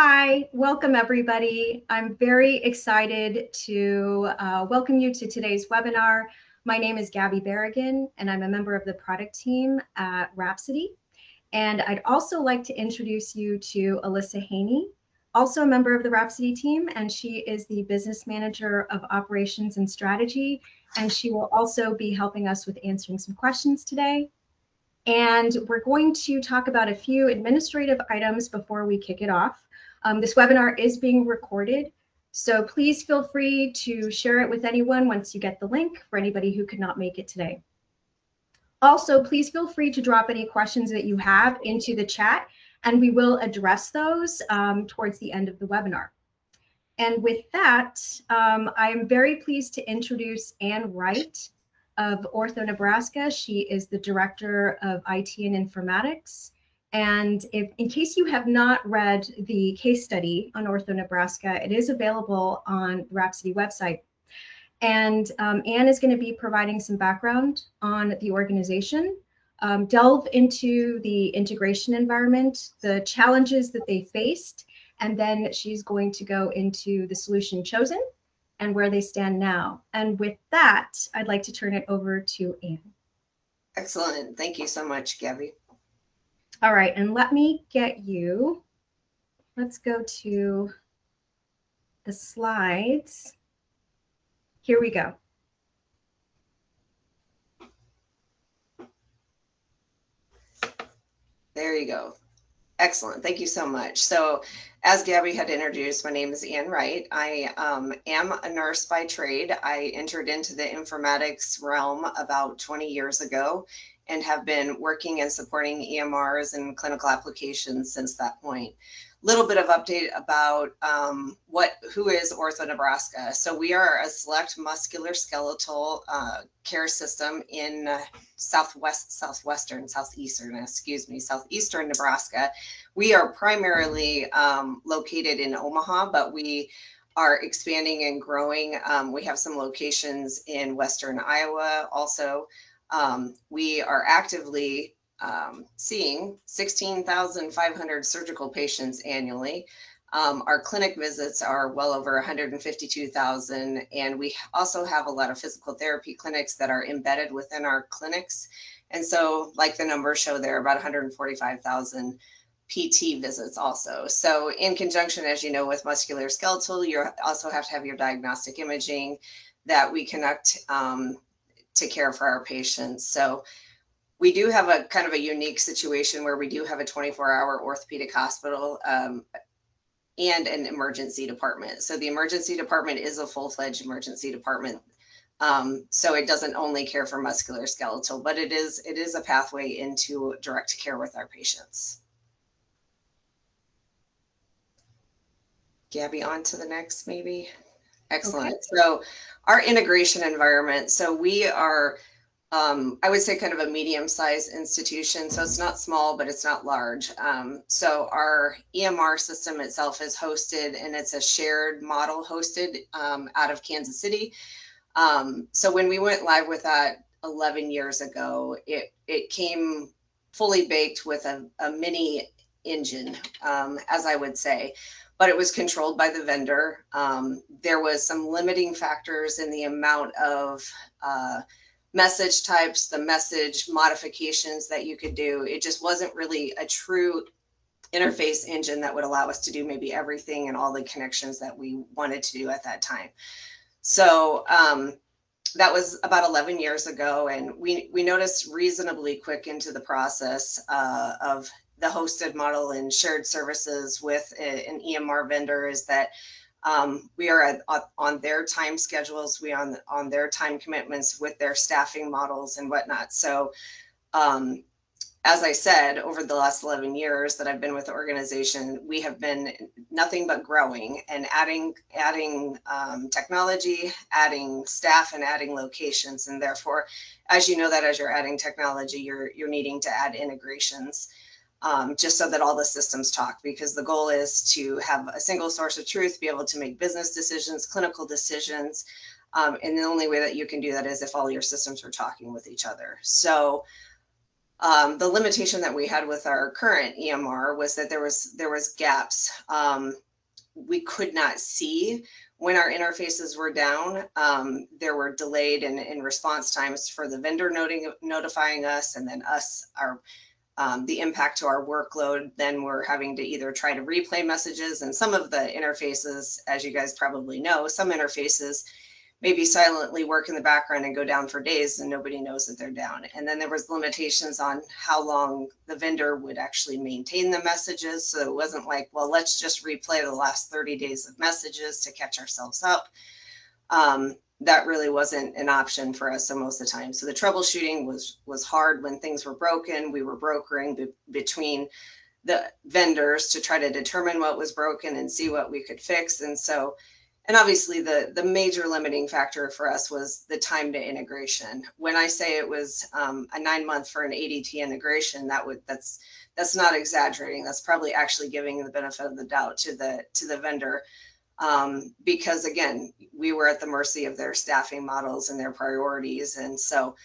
Hi, welcome everybody. I'm very excited to welcome you to today's webinar. My name is Gabby Berrigan, and I'm a member of the product team at Rhapsody. And I'd also like to introduce you to Alyssa Haney, also a member of the Rhapsody team, and she is the business manager of operations and strategy. And she will also be helping us with answering some questions today. And we're going to talk about a few administrative items before we kick it off. This webinar is being recorded, so please feel free to share it with anyone once you get the link for anybody who could not make it today. Also, please feel free to drop any questions that you have into the chat, and we will address those towards the end of the webinar. And with that, I am very pleased to introduce Ann Wright of OrthoNebraska. She is the Director of IT and Informatics. And in case you have not read the case study on OrthoNebraska, it is available on the Rhapsody website. And Ann is going to be providing some background on the organization, delve into the integration environment, the challenges that they faced, and then she's going to go into the solution chosen and where they stand now. And with that, I'd like to turn it over to Ann. Excellent. Thank you so much, Gabby. All right, and let me get you, let's go to the slides. Here we go. There you go. Excellent. Thank you so much. So as Gabby had introduced, my name is Ann Wright. I am a nurse by trade. I entered into the informatics realm about 20 years ago and have been working and supporting EMRs and clinical applications since that point. Little bit of update about who is OrthoNebraska. So we are a select musculoskeletal care system in southeastern Nebraska. We are primarily located in Omaha, but we are expanding and growing. We have some locations in Western Iowa also. We are actively seeing 16,500 surgical patients annually. Our clinic visits are well over 152,000, and we also have a lot of physical therapy clinics that are embedded within our clinics. And so, like the numbers show there, about 145,000 PT visits also. So in conjunction, as you know, with musculoskeletal, you also have to have your diagnostic imaging that we connect to care for our patients. So we do have a kind of a unique situation where we do have a 24-hour orthopedic hospital and an emergency department. So the emergency department is a full-fledged emergency department. So it doesn't only care for musculoskeletal, but it is a pathway into direct care with our patients. Gabby, on to the next maybe. Excellent. Okay. So our integration environment. So we are I would say kind of a medium-sized institution. So it's not small, but it's not large. So our EMR system itself is hosted, and it's a shared model hosted out of Kansas City. So when we went live with that 11 years ago, it came fully baked with a mini engine, as I would say, but it was controlled by the vendor. There was some limiting factors in the amount of message types, the message modifications that you could do. It just wasn't really a true interface engine that would allow us to do maybe everything and all the connections that we wanted to do at that time. So that was about 11 years ago, and we noticed reasonably quick into the process of the hosted model and shared services with an EMR vendor is that we are on their time schedules, we on their time commitments with their staffing models and whatnot. So as I said, over the last 11 years that I've been with the organization, we have been nothing but growing and adding technology, adding staff, and adding locations. And therefore, as you know that as you're adding technology, you're needing to add integrations. Just so that all the systems talk, because the goal is to have a single source of truth, be able to make business decisions, clinical decisions, and the only way that you can do that is if all your systems are talking with each other. So The limitation that we had with our current EMR was that there was gaps. We could not see when our interfaces were down. There were delayed in response times for the vendor notifying us, and then us, the impact to our workload. Then we're having to either try to replay messages, and some of the interfaces, as you guys probably know, some interfaces maybe silently work in the background and go down for days and nobody knows that they're down. And then there was limitations on how long the vendor would actually maintain the messages. So it wasn't like, well, let's just replay the last 30 days of messages to catch ourselves up. That really wasn't an option for us. So most of the time, so the troubleshooting was hard when things were broken. We were brokering between the vendors to try to determine what was broken and see what we could fix. And obviously the major limiting factor for us was the time to integration. When I say it was a 9 month for an ADT integration, that's not exaggerating. That's probably actually giving the benefit of the doubt to the vendor, because again, we were at the mercy of their staffing models and their priorities. And so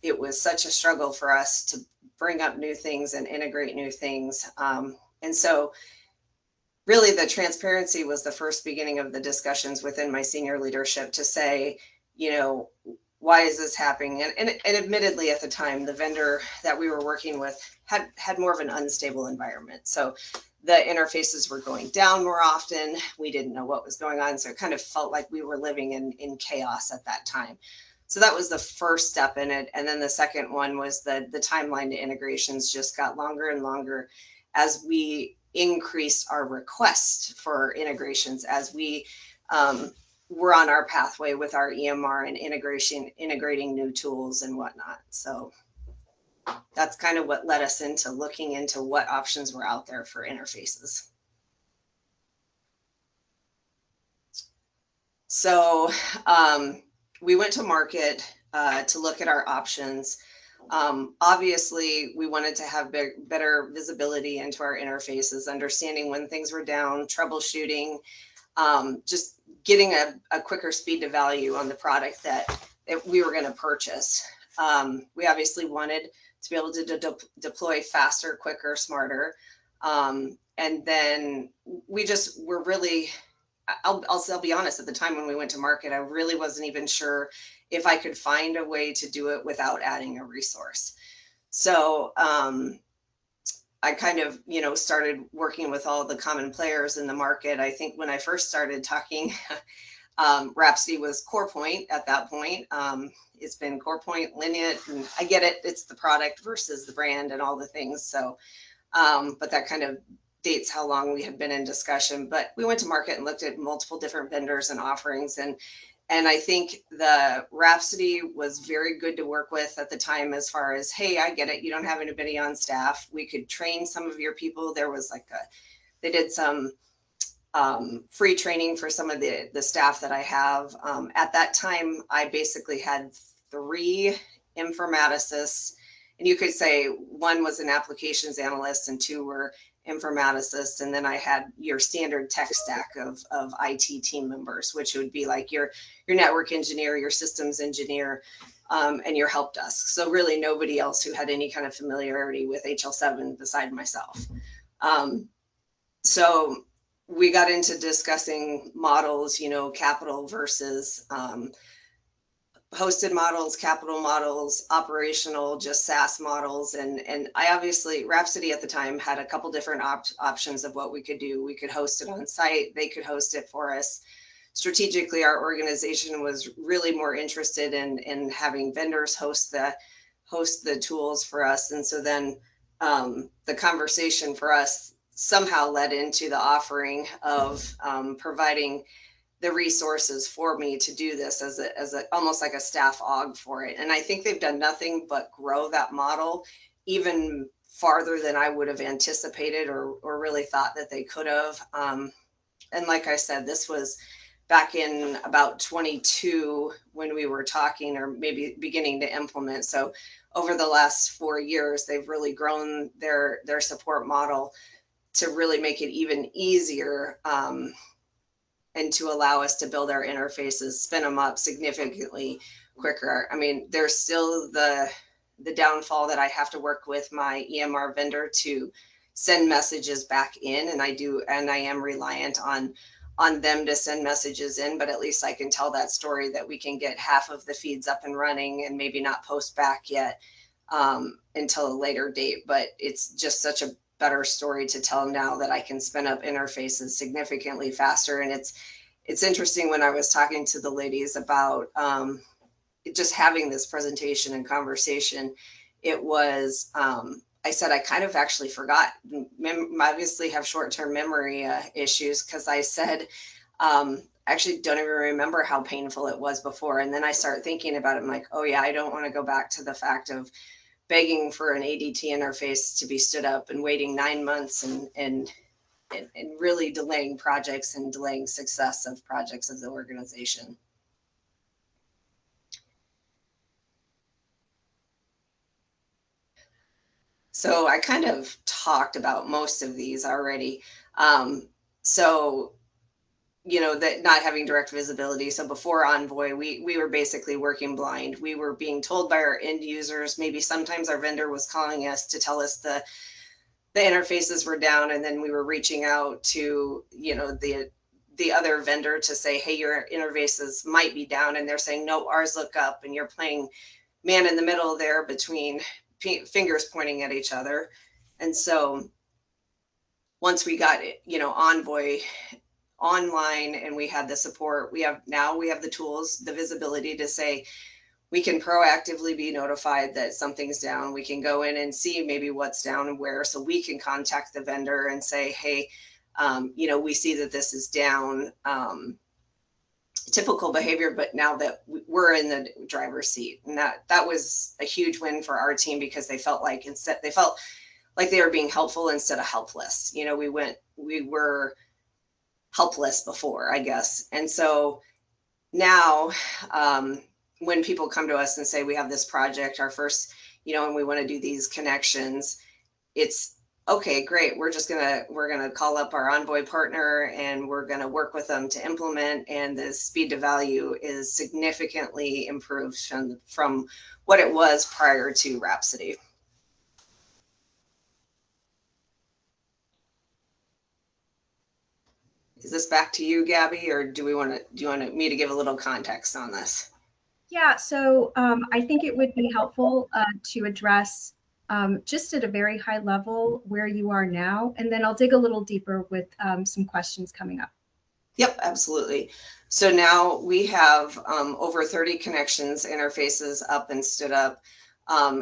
it was such a struggle for us to bring up new things and integrate new things. And so really the transparency was the first beginning of the discussions within my senior leadership to say, why is this happening? And admittedly at the time, the vendor that we were working with had more of an unstable environment. So the interfaces were going down more often. We didn't know what was going on. So it kind of felt like we were living in chaos at that time. So that was the first step in it. And then the second one was the timeline to integrations just got longer and longer as we increased our requests for integrations, as we were on our pathway with our EMR and integrating new tools and whatnot. So that's kind of what led us into looking into what options were out there for interfaces. So we went to market to look at our options. Obviously, we wanted to have better visibility into our interfaces, understanding when things were down, troubleshooting, just getting a quicker speed to value on the product that we were going to purchase. We obviously wanted to be able to deploy faster, quicker, smarter. And then we just were really, I'll be honest, at the time when we went to market, I really wasn't even sure if I could find a way to do it without adding a resource. So I kind of, started working with all the common players in the market. I think when I first started talking, Rhapsody was CorePoint at that point. It's been CorePoint, Lineage, and I get it. It's the product versus the brand and all the things. So, but that kind of dates how long we had been in discussion. But we went to market and looked at multiple different vendors and offerings. And I think the Rhapsody was very good to work with at the time, as far as, hey, I get it. You don't have anybody on staff. We could train some of your people. There was they did some free training for some of the staff that I have. At that time, I basically had 3 informaticists, and you could say one was an applications analyst and 2 were informaticists, and then I had your standard tech stack of IT team members, which would be like your network engineer, your systems engineer, and your help desk. So really nobody else who had any kind of familiarity with HL7 beside myself. So we got into discussing models, capital versus hosted models, capital models, operational, just SaaS models. And I obviously, Rhapsody at the time had a couple different options of what we could do. We could host it on site. They could host it for us. Strategically, our organization was really more interested in having vendors host the tools for us. And so then the conversation for us somehow led into the offering of providing the resources for me to do this as a almost like a staff aug for it. And I think they've done nothing but grow that model even farther than I would have anticipated or really thought that they could have. And like I said, this was back in about 22 when we were talking, or maybe beginning to implement. So over the last 4 years, they've really grown their support model to really make it even easier, and to allow us to build our interfaces, spin them up significantly quicker. I mean, there's still the the downfall that I have to work with my EMR vendor to send messages back in, and I am reliant on them to send messages in, but at least I can tell that story that we can get half of the feeds up and running and maybe not post back yet until a later date. But it's just such a better story to tell now that I can spin up interfaces significantly faster. And it's interesting, when I was talking to the ladies about just having this presentation and conversation, it was, I said, I kind of actually forgot, obviously have short-term memory issues, because I said, actually don't even remember how painful it was before. And then I start thinking about it. I'm like, oh yeah, I don't want to go back to the fact of begging for an ADT interface to be stood up and waiting 9 months and really delaying projects and delaying success of projects of the organization. So I kind of talked about most of these already. So, you know, that not having direct visibility. So before Envoy, we were basically working blind. We were being told by our end users, maybe sometimes our vendor was calling us to tell us the interfaces were down, and then we were reaching out to, you know, the other vendor to say, hey, your interfaces might be down, and they're saying, no, ours look up, and you're playing man in the middle there between fingers pointing at each other. And so once we got it, you know, Envoy online and we had the support, we have the tools, the visibility to say, we can proactively be notified that something's down. We can go in and see maybe what's down and where, so we can contact the vendor and say, hey, you know, we see that this is down. Typical behavior, but now that we're in the driver's seat, and that was a huge win for our team, because they felt like they were being helpful instead of helpless. You know, we were helpless before, I guess. And so now, when people come to us and say, we have this project, our first, you know, and we want to do these connections, it's okay, great. We're gonna call up our Envoy partner and we're gonna work with them to implement, and the speed to value is significantly improved from what it was prior to Rhapsody. Is this back to you, Gabby, or do you want me to give a little context on this? Yeah, so I think it would be helpful to address just at a very high level where you are now, and then I'll dig a little deeper with some questions coming up. Yep, absolutely. So now we have over 30 connections, interfaces up and stood up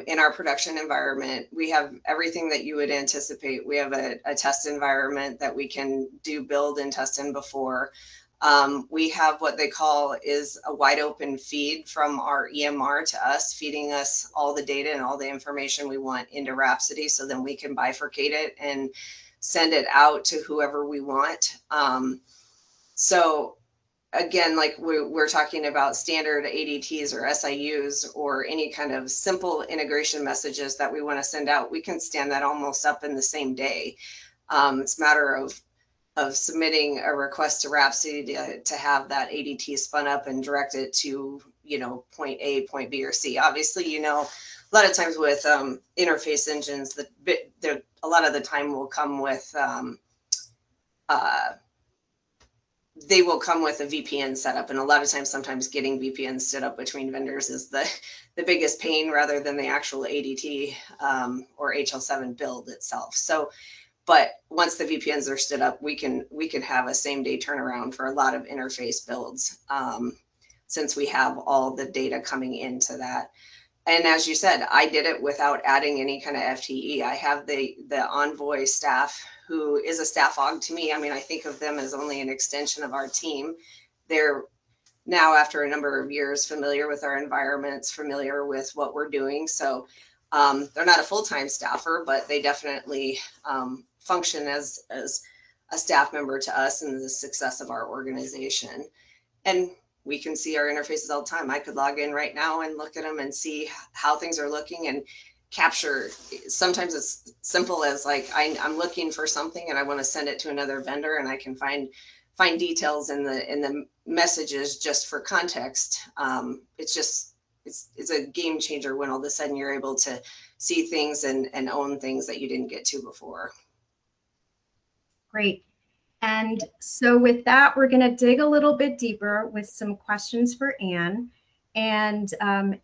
in our production environment. We have everything that you would anticipate. We have a test environment that we can do build and test in before. We have what they call is a wide open feed from our EMR to us, feeding us all the data and all the information we want into Rhapsody, so then we can bifurcate it and send it out to whoever we want. So again, like we're talking about standard ADTs or SIUs or any kind of simple integration messages that we want to send out, we can stand that almost up in the same day. It's a matter of submitting a request to Rhapsody to have that ADT spun up and direct it to, you know, point A, point B, or C. Obviously, you know, a lot of times with interface engines, a lot of the time will come with they will come with a VPN setup, and a lot of times, sometimes getting VPN stood up between vendors is the biggest pain, rather than the actual ADT or HL7 build itself. So, but once the VPNs are stood up, we can have a same day turnaround for a lot of interface builds, since we have all the data coming into that. And as you said, I did it without adding any kind of FTE. I have the Envoy staff, who is a staff aug to me. I mean, I think of them as only an extension of our team. They're now, after a number of years, familiar with our environments, familiar with what we're doing. So they're not a full-time staffer, but they definitely function as a staff member to us and the success of our organization. And we can see our interfaces all the time. I could log in right now and look at them and see how things are looking and capture. Sometimes it's simple as like, I'm looking for something and I want to send it to another vendor, and I can find details in the messages just for context. It's just it's a game changer when all of a sudden you're able to see things and own things that you didn't get to before. Great. And so with that, we're going to dig a little bit deeper with some questions for Ann. And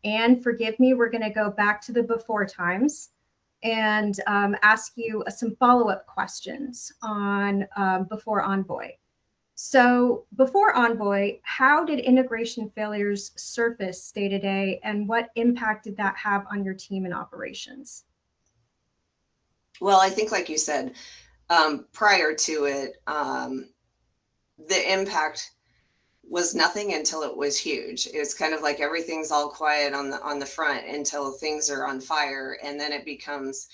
Ann, forgive me, we're going to go back to the before times and ask you some follow-up questions on before Envoy. So before Envoy, how did integration failures surface day to day, and what impact did that have on your team and operations? Well, I think like you said, prior to it, the impact was nothing until it was huge. It's kind of like everything's all quiet on the front until things are on fire, and then it becomes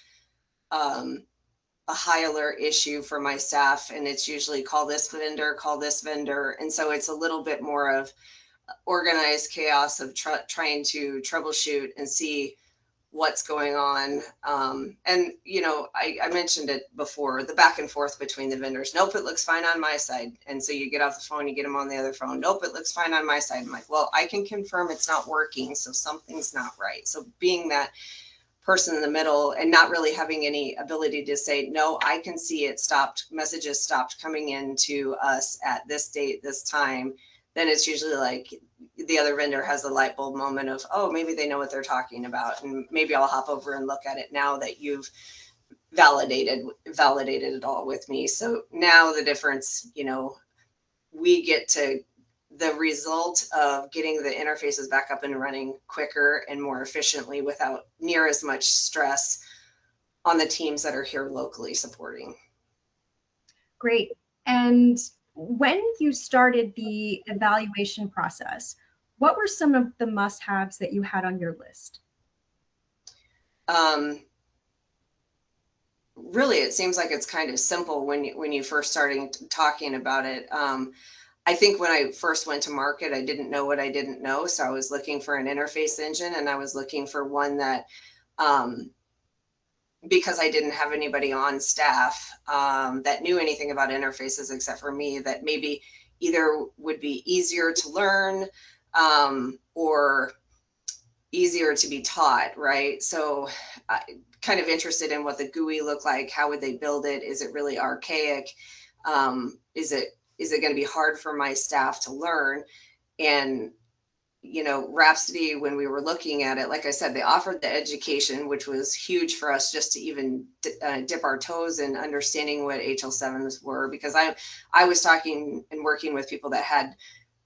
a high alert issue for my staff, and it's usually call this vendor, and so it's a little bit more of organized chaos of trying to troubleshoot and see what's going on. And I mentioned it before, the back and forth between the vendors. Nope, it looks fine on my side. And so you get off the phone, you get them on the other phone. Nope, it looks fine on my side. I'm like, well, I can confirm it's not working, so something's not right. So being that person in the middle and not really having any ability to say, no, I can see it stopped, messages stopped coming in to us at this date, this time, then it's usually like the other vendor has a light bulb moment of, oh, maybe they know what they're talking about, and maybe I'll hop over and look at it now that you've validated it all with me. So now the difference, we get to the result of getting the interfaces back up and running quicker and more efficiently without near as much stress on the teams that are here locally supporting. Great. And when you started the evaluation process, what were some of the must-haves that you had on your list? Really, it seems like it's kind of simple when you first starting talking about it. I think when I first went to market, I didn't know what I didn't know. So I was looking for an interface engine, and I was looking for one that, because I didn't have anybody on staff that knew anything about interfaces except for me, that maybe either would be easier to learn or easier to be taught, right? So kind of interested in what the GUI looked like. How would they build it? Is it really archaic? Is it going to be hard for my staff to learn? And Rhapsody, when we were looking at it, like I said, they offered the education, which was huge for us just to even dip our toes in understanding what HL7s were, because I was talking and working with people that had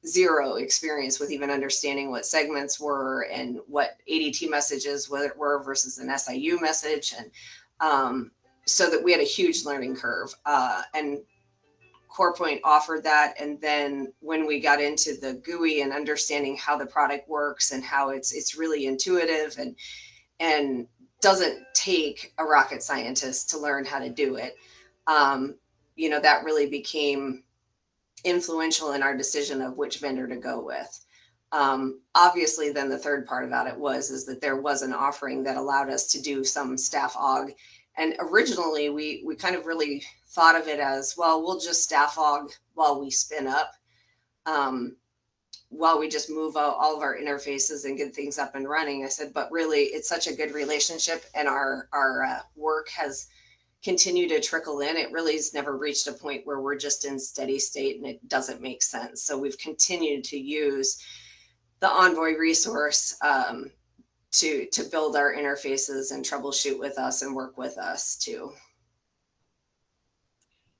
zero experience with even understanding what segments were and what ADT messages were versus an SIU message. And so that we had a huge learning curve. And CorePoint offered that. And then when we got into the GUI and understanding how the product works and how it's really intuitive and doesn't take a rocket scientist to learn how to do it, that really became influential in our decision of which vendor to go with. Obviously, then the third part about it is that there was an offering that allowed us to do some staff aug. And originally, we kind of really thought of it as, well, we'll just staff aug while we spin up, while we just move out all of our interfaces and get things up and running. I said, but really, it's such a good relationship, and our work has continue to trickle in. It really has never reached a point where we're just in steady state and it doesn't make sense. So we've continued to use the Envoy resource to build our interfaces and troubleshoot with us and work with us too.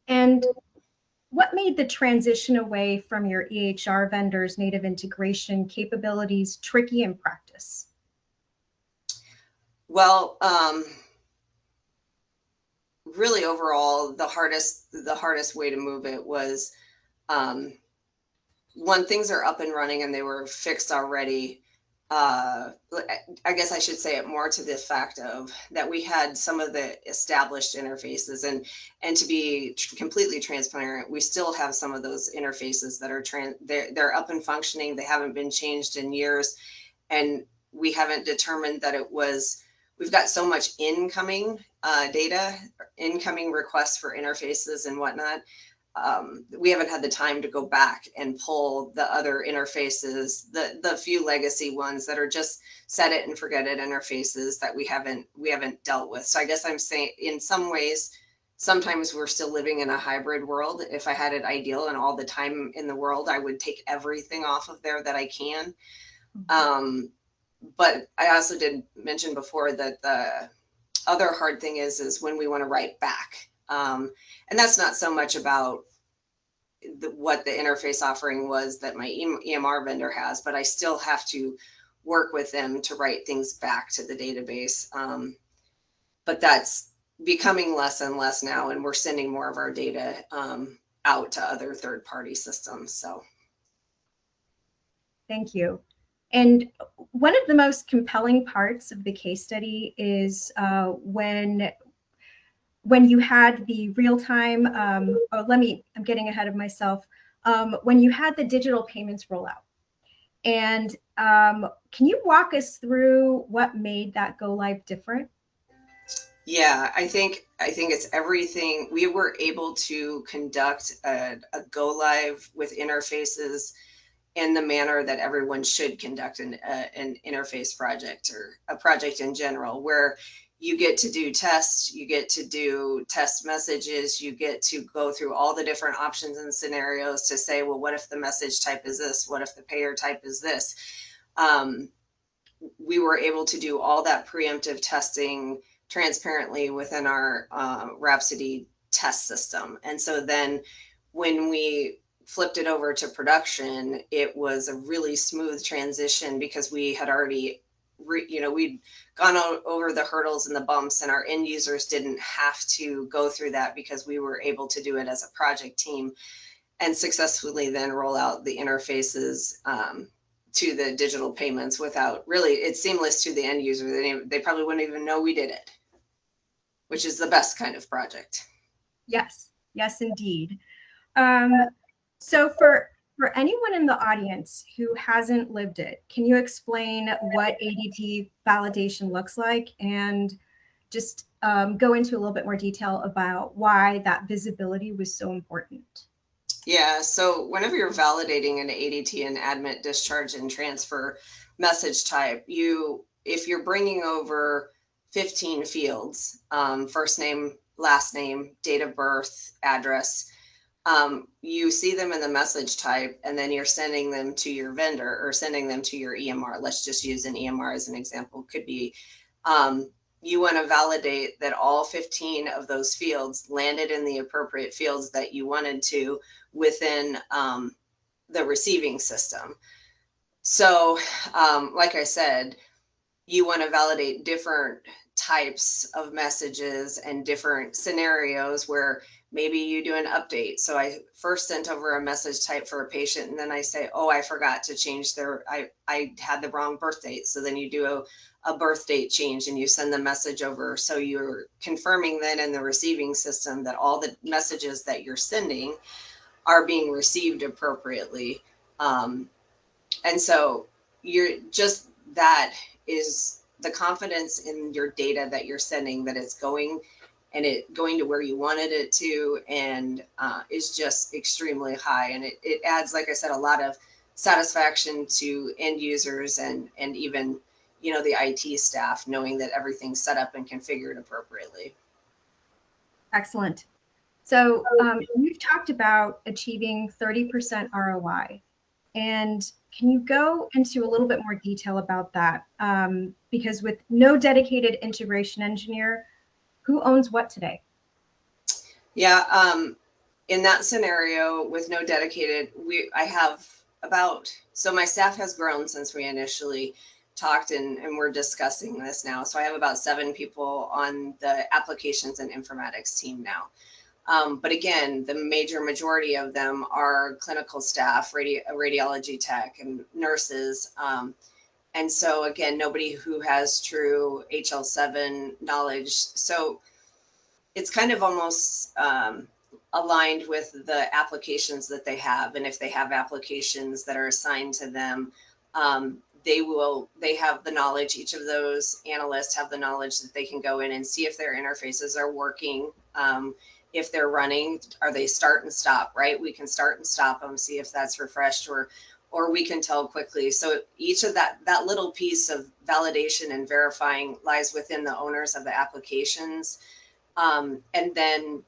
And what made the transition away from your EHR vendors' native integration capabilities tricky in practice? Well, really overall, the hardest way to move it was, when things are up and running and they were fixed already. I guess I should say it more to the fact of that we had some of the established interfaces, and to be completely transparent, we still have some of those interfaces that are they're up and functioning. They haven't been changed in years, and we haven't determined that we've got so much incoming data, incoming requests for interfaces and whatnot, we haven't had the time to go back and pull the other interfaces, the few legacy ones that are just set it and forget it interfaces that we haven't dealt with. So I guess I'm saying in some ways, sometimes we're still living in a hybrid world. If I had it ideal and all the time in the world, I would take everything off of there that I can. But I also did mention before that the other hard thing is when we want to write back. And that's not so much about what the interface offering was that my EMR vendor has, but I still have to work with them to write things back to the database. But that's becoming less and less now, and we're sending more of our data out to other third-party systems. So, thank you. And one of the most compelling parts of the case study is when you had the real-time, I'm getting ahead of myself, when you had the digital payments rollout. And can you walk us through what made that go live different? Yeah, I think it's everything. We were able to conduct a go live with interfaces in the manner that everyone should conduct an interface project or a project in general, where you get to do tests, you get to do test messages, you get to go through all the different options and scenarios to say, well, what if the message type is this? What if the payer type is this? We were able to do all that preemptive testing transparently within our Rhapsody test system. And so then when we flipped it over to production, it was a really smooth transition because we had already, we'd gone over the hurdles and the bumps, and our end users didn't have to go through that because we were able to do it as a project team and successfully then roll out the interfaces to the digital payments without really, it's seamless to the end user. They probably wouldn't even know we did it, which is the best kind of project. Yes, indeed. So for anyone in the audience who hasn't lived it, can you explain what ADT validation looks like and just go into a little bit more detail about why that visibility was so important? Yeah, so whenever you're validating an ADT and admit, discharge, and transfer message type, if you're bringing over 15 fields, first name, last name, date of birth, address, you see them in the message type, and then you're sending them to your vendor or sending them to your EMR. Let's just use an EMR as an example. Could be you want to validate that all 15 of those fields landed in the appropriate fields that you wanted to within the receiving system. So like I said, you want to validate different types of messages and different scenarios where maybe you do an update. So I first sent over a message type for a patient, and then I say, oh, I forgot to change I had the wrong birth date. So then you do a birth date change and you send the message over. So you're confirming then in the receiving system that all the messages that you're sending are being received appropriately. And so that is the confidence in your data that you're sending, that it's going to where you wanted it to, and is just extremely high. And it adds, like I said, a lot of satisfaction to end users and even, the IT staff, knowing that everything's set up and configured appropriately. Excellent. So you've talked about achieving 30% ROI. And can you go into a little bit more detail about that? Because with no dedicated integration engineer, who owns what today? Yeah, in that scenario with no dedicated, so my staff has grown since we initially talked, and we're discussing this now. So I have about 7 people on the applications and informatics team now. But again, the majority of them are clinical staff, radiology tech, and nurses. And so again, nobody who has true HL7 knowledge. So it's kind of almost aligned with the applications that they have. And if they have applications that are assigned to them, they have the knowledge, each of those analysts have the knowledge that they can go in and see if their interfaces are working. If they're running, are they start and stop, right? We can start and stop them, see if that's refreshed, or we can tell quickly. So each of that little piece of validation and verifying lies within the owners of the applications. And then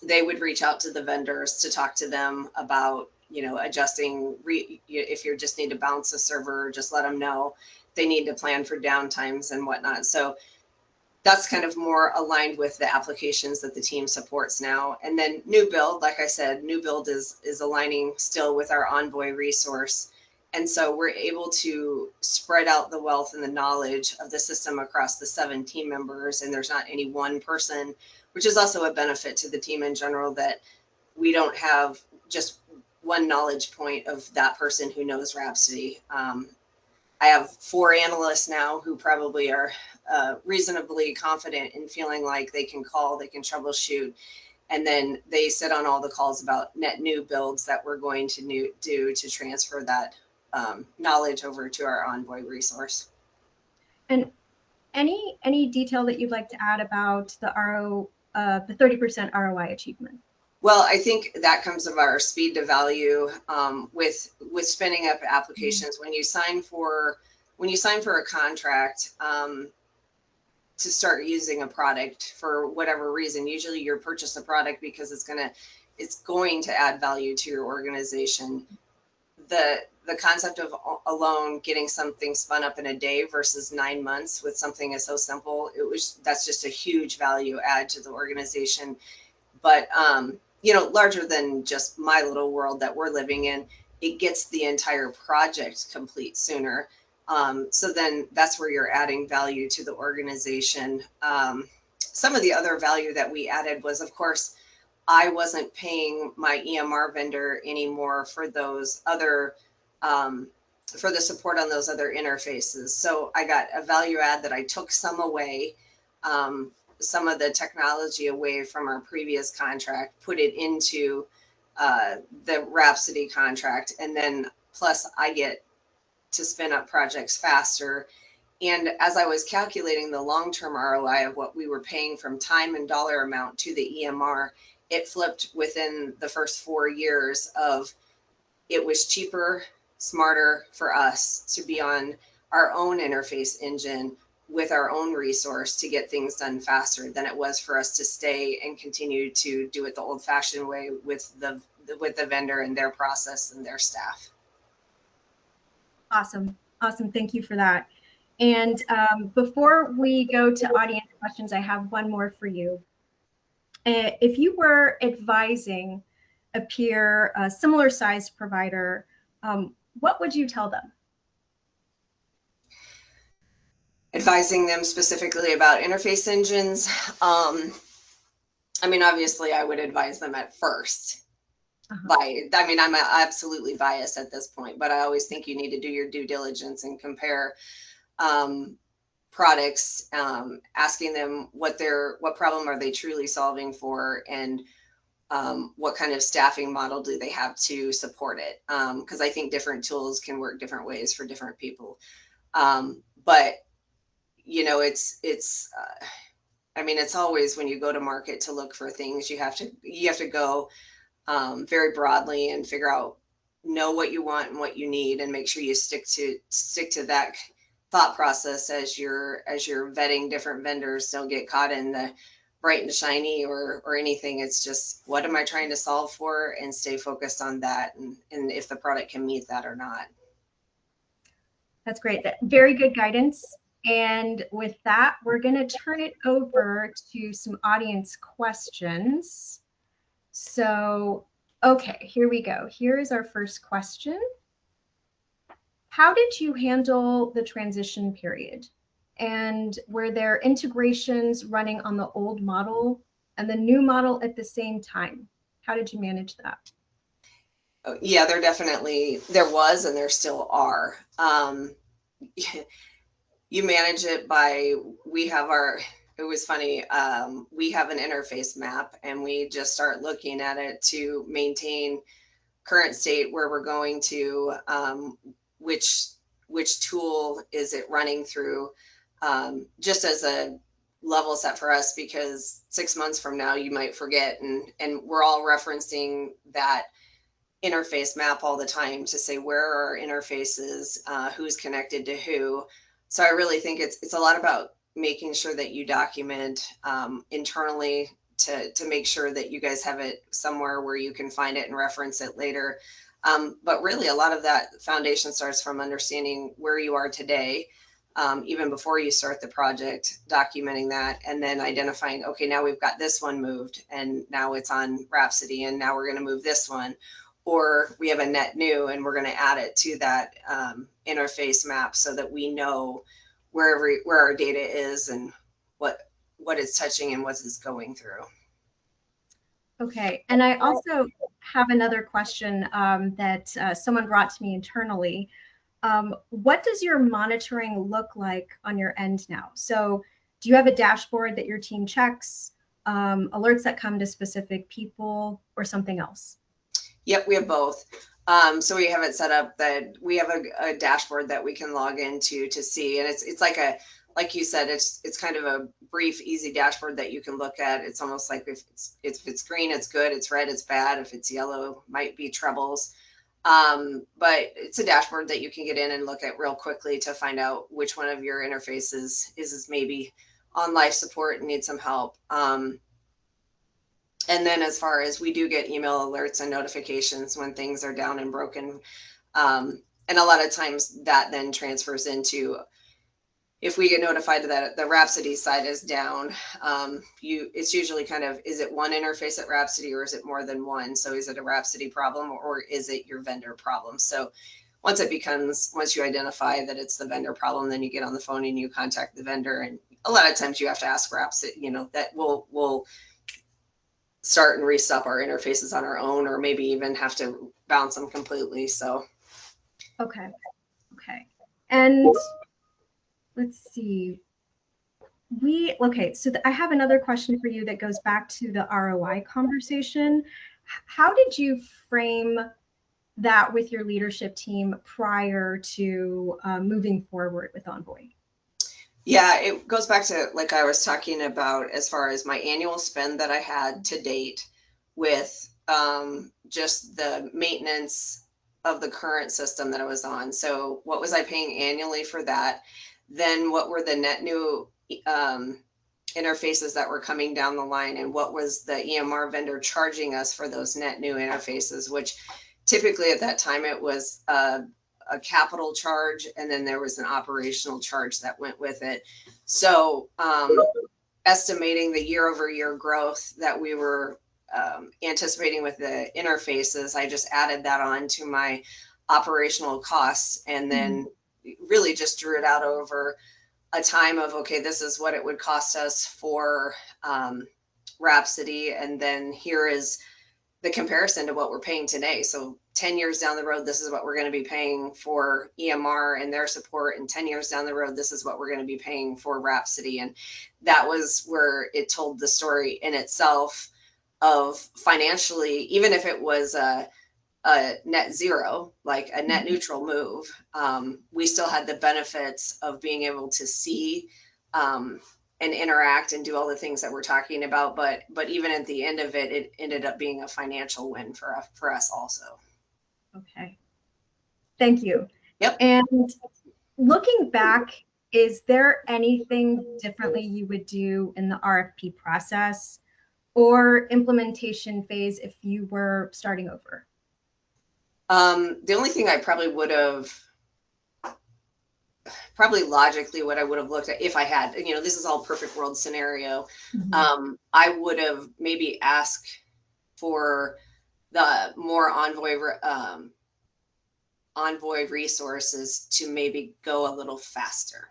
they would reach out to the vendors to talk to them about, adjusting, if you just need to bounce a server, just let them know. They need to plan for downtimes and whatnot. So that's kind of more aligned with the applications that the team supports now. And then new build, like I said, new build is aligning still with our Envoy resource. And so we're able to spread out the wealth and the knowledge of the system across the 7 team members. And there's not any one person, which is also a benefit to the team in general, that we don't have just one knowledge point of that person who knows Rhapsody. I have 4 analysts now who probably are reasonably confident in feeling like they can call, they can troubleshoot, and then they sit on all the calls about net new builds that we're going to do to transfer that knowledge over to our Envoy resource. And any detail that you'd like to add about the 30% ROI achievement? Well, I think that comes of our speed to value with spinning up applications. When you sign for a contract to start using a product for whatever reason, usually you purchase a product because it's going to add value to your organization. The concept of alone getting something spun up in a day versus 9 months with something is so simple. That's just a huge value add to the organization. But larger than just my little world that we're living in, it gets the entire project complete sooner. So then that's where you're adding value to the organization. Some of the other value that we added was, of course, I wasn't paying my EMR vendor anymore for those other, for the support on those other interfaces. So I got a value add that I took some away, some of the technology away from our previous contract, put it into the Rhapsody contract, and then plus I get to spin up projects faster. And as I was calculating the long-term ROI of what we were paying from time and dollar amount to the EMR, it flipped within the first 4 years of it was cheaper, smarter for us to be on our own interface engine with our own resource to get things done faster than it was for us to stay and continue to do it the old-fashioned way with the vendor and their process and their staff. Awesome. Thank you for that. And before we go to audience questions, I have one more for you. If you were advising a peer, a similar sized provider, what would you tell them? Advising them specifically about interface engines. I mean, obviously I would advise them at first. I'm absolutely biased at this point, but I always think you need to do your due diligence and compare products, asking them what problem are they truly solving for, and what kind of staffing model do they have to support it? Because I think different tools can work different ways for different people. But it's always, when you go to market to look for things, you have to go very broadly and know what you want and what you need, and make sure you stick to that thought process as you're vetting different vendors. Don't get caught in the bright and shiny or anything. It's just, what am I trying to solve for, and stay focused on that, and if the product can meet that or not. That's great. Very good guidance. And with that, we're going to turn it over to some audience questions. So, okay, here we go. Here is our first question. How did you handle the transition period? And were there integrations running on the old model and the new model at the same time? How did you manage that? Yeah, there was, and there still are. You manage it by, it was funny, we have an interface map, and we just start looking at it to maintain current state, where we're going to, which which tool is it running through, just as a level set for us, because 6 months from now you might forget, and we're all referencing that interface map all the time to say where are our interfaces, who's connected to who. So I really think it's a lot about making sure that you document internally to make sure that you guys have it somewhere where you can find it and reference it later. But really, a lot of that foundation starts from understanding where you are today, even before you start the project, documenting that, and then identifying, okay, now we've got this one moved, and now it's on Rhapsody, and now we're going to move this one, or we have a net new, and we're going to add it to that interface map so that we know where our data is and what it's touching and what it's going through. Okay, and I also have another question that someone brought to me internally. What does your monitoring look like on your end now? So do you have a dashboard that your team checks, alerts that come to specific people, or something else? Yep, we have both. So we have it set up that we have a dashboard that we can log into to see, and it's like you said, it's kind of a brief, easy dashboard that you can look at. It's almost like if it's green, it's good. It's red, it's bad. If it's yellow, might be troubles. But it's a dashboard that you can get in and look at real quickly to find out which one of your interfaces is maybe on life support and needs some help. And then as far as we do get email alerts and notifications when things are down and broken. And a lot of times that then transfers into, if we get notified that the Rhapsody side is down, it's usually kind of, is it one interface at Rhapsody or is it more than one? So is it a Rhapsody problem or is it your vendor problem? So once you identify that it's the vendor problem, then you get on the phone and you contact the vendor. And a lot of times you have to ask Rhapsody, that we'll start and restop our interfaces on our own, or maybe even have to bounce them completely. So. Okay. And let's see. So I have another question for you that goes back to the ROI conversation. How did you frame that with your leadership team prior to moving forward with Envoy? Yeah, it goes back to, like I was talking about, as far as my annual spend that I had to date with just the maintenance of the current system that I was on. So what was I paying annually for that? Then what were the net new interfaces that were coming down the line, and what was the EMR vendor charging us for those net new interfaces, which typically at that time it was a capital charge, and then there was an operational charge that went with it. So estimating the year-over-year growth that we were anticipating with the interfaces, I just added that on to my operational costs, and then really just drew it out over a time of, okay, this is what it would cost us for Rhapsody, and then here is the comparison to what we're paying today. So 10 years down the road, this is what we're going to be paying for EMR and their support. And 10 years down the road, this is what we're going to be paying for Rhapsody. And that was where it told the story in itself of financially, even if it was a net zero, like a net neutral move, we still had the benefits of being able to see and interact and do all the things that we're talking about. But even at the end of it, it ended up being a financial win for us also. Okay. Thank you. Yep. And looking back, is there anything differently you would do in the RFP process or implementation phase if you were starting over? The only thing I probably would have, logically, what I would have looked at if I had, this is all perfect world scenario. I would have maybe asked for the more Envoy resources to maybe go a little faster.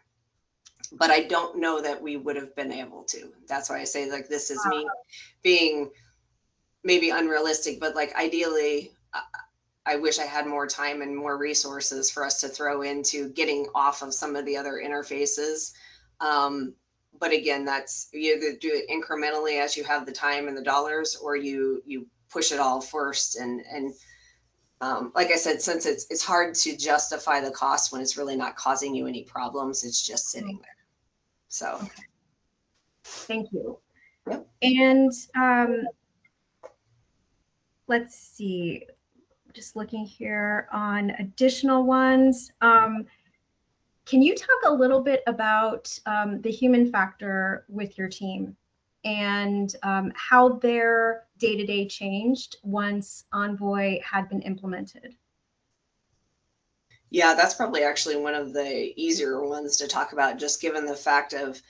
But I don't know that we would have been able to. That's why I say, like, this is me being maybe unrealistic, but like ideally, I wish I had more time and more resources for us to throw into getting off of some of the other interfaces. But again, that's, you either do it incrementally as you have the time and the dollars, or you push it all first and like I said, since it's hard to justify the cost when it's really not causing you any problems, it's just sitting there. So, Okay. Thank you. yep. And let's see, just looking here on additional ones. Can you talk a little bit about the human factor with your team and how their day-to-day changed once Envoy had been implemented? Yeah, that's probably actually one of the easier ones to talk about, just given the fact of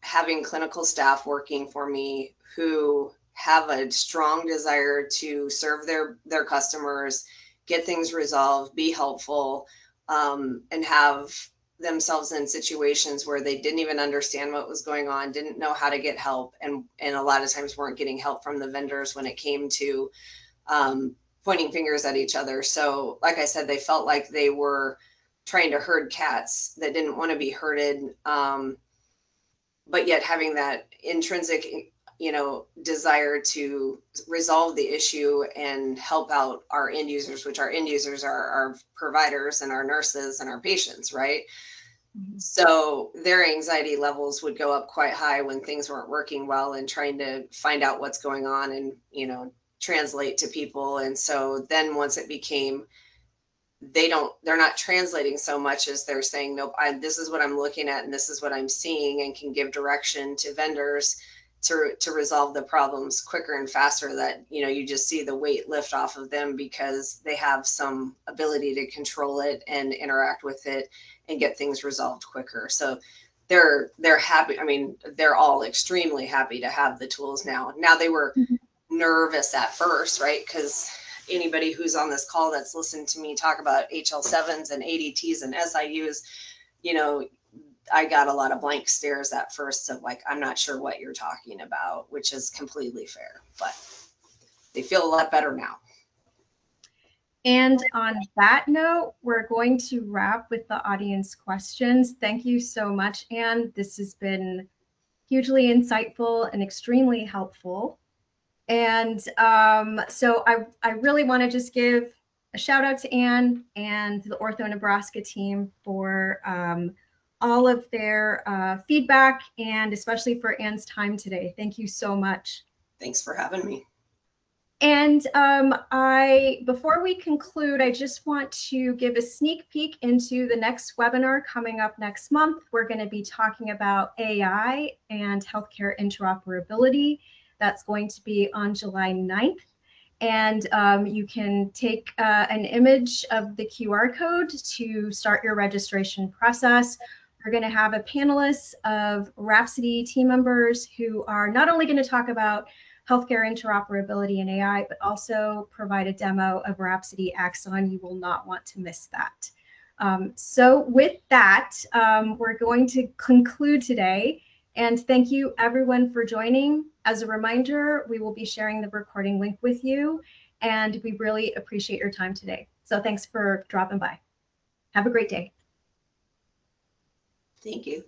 having clinical staff working for me who have a strong desire to serve their customers, get things resolved, be helpful, and have themselves in situations where they didn't even understand what was going on, didn't know how to get help, and a lot of times weren't getting help from the vendors when it came to pointing fingers at each other. So, like I said, they felt like they were trying to herd cats that didn't want to be herded. But yet having that intrinsic, desire to resolve the issue and help out our end users, which our end users are our providers and our nurses and our patients, right? Mm-hmm. So their anxiety levels would go up quite high when things weren't working well, and trying to find out what's going on and, translate to people. And so then once it became, they're not translating so much as they're saying, nope, this is what I'm looking at and this is what I'm seeing, and can give direction to vendors to resolve the problems quicker and faster, that, you just see the weight lift off of them because they have some ability to control it and interact with it and get things resolved quicker. So they're happy. I mean, they're all extremely happy to have the tools now. Now, they were nervous at first, right? Because anybody who's on this call that's listened to me talk about HL7s and ADTs and SIUs, I got a lot of blank stares at first of like, I'm not sure what you're talking about, which is completely fair, but they feel a lot better now. And on that note, we're going to wrap with the audience questions. Thank you so much, Ann. This has been hugely insightful and extremely helpful. And so I really want to just give a shout out to Ann and the OrthoNebraska team for all of their feedback, and especially for Ann's time today. Thank you so much. Thanks for having me. And before we conclude, I just want to give a sneak peek into the next webinar coming up next month. We're going to be talking about AI and healthcare interoperability. That's going to be on July 9th. And you can take an image of the QR code to start your registration process. We're going to have a panelist of Rhapsody team members who are not only going to talk about healthcare interoperability and AI, but also provide a demo of Rhapsody Axon. You will not want to miss that. So with that, we're going to conclude today. And thank you everyone for joining. As a reminder, we will be sharing the recording link with you, and we really appreciate your time today. So thanks for dropping by. Have a great day. Thank you.